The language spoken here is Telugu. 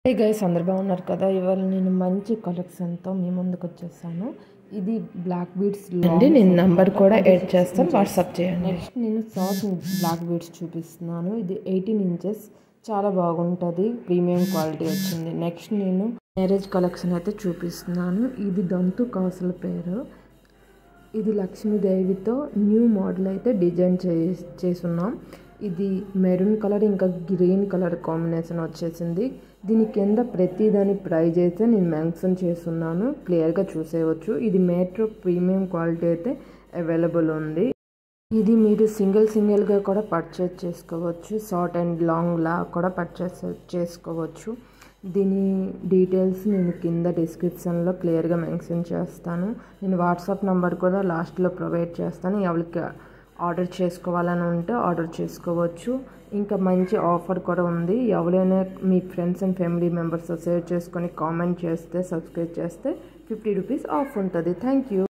హే గైస్, అందరు బాగున్నారు కదా. ఇవాళ నేను మంచి కలెక్షన్తో మీ ముందుకు వచ్చేసాను. ఇది బ్లాక్ బీడ్స్ అండి. నేను నంబర్ కూడా యాడ్ చేస్తాను, వాట్సాప్ చేయండి. నెక్స్ట్ నేను సాఫ్ట్ బ్లాక్ బీడ్స్ చూపిస్తున్నాను. ఇది 18 ఇంచెస్, చాలా బాగుంటుంది, ప్రీమియం క్వాలిటీ వచ్చింది. నెక్స్ట్ నేను మ్యారేజ్ కలెక్షన్ అయితే చూపిస్తున్నాను. ఇది దంతు కాసుల పేరు. ఇది లక్ష్మీదేవితో న్యూ మోడల్ అయితే డిజైన్ చేసున్నాం. ఇది మెరూన్ కలర్ ఇంకా గ్రీన్ కలర్ కాంబినేషన్ వచ్చేసింది. దీని కింద ప్రతి దాని ప్రైజ్ అయితే నేను మెన్షన్ చేస్తున్నాను, క్లియర్గా చూసేయవచ్చు. ఇది మెట్రో ప్రీమియం క్వాలిటీ అయితే అవైలబుల్ ఉంది. ఇది మీరు సింగిల్గా కూడా పర్చేస్ చేసుకోవచ్చు, షార్ట్ అండ్ లాంగ్ లా కూడా పర్చేస్ చేసుకోవచ్చు. దీని డీటెయిల్స్ నేను కింద డిస్క్రిప్షన్లో క్లియర్గా మెన్షన్ చేస్తాను. నేను వాట్సాప్ నెంబర్ కూడా లాస్ట్లో ప్రొవైడ్ చేస్తాను. ఎవరికి ఆర్డర్ చేసుకోవాలని ఉంటే ఆర్డర్ చేసుకోవచ్చు. ఇంకా మంచి ఆఫర్ కూడా ఉంది. ఎవరైనా మీ ఫ్రెండ్స్ అండ్ ఫ్యామిలీ మెంబర్స్తో షేర్ చేసుకొని కామెంట్ చేస్తే, సబ్స్క్రైబ్ చేస్తే 50 రూపీస్ ఆఫ్ ఉంటుంది. Thank you.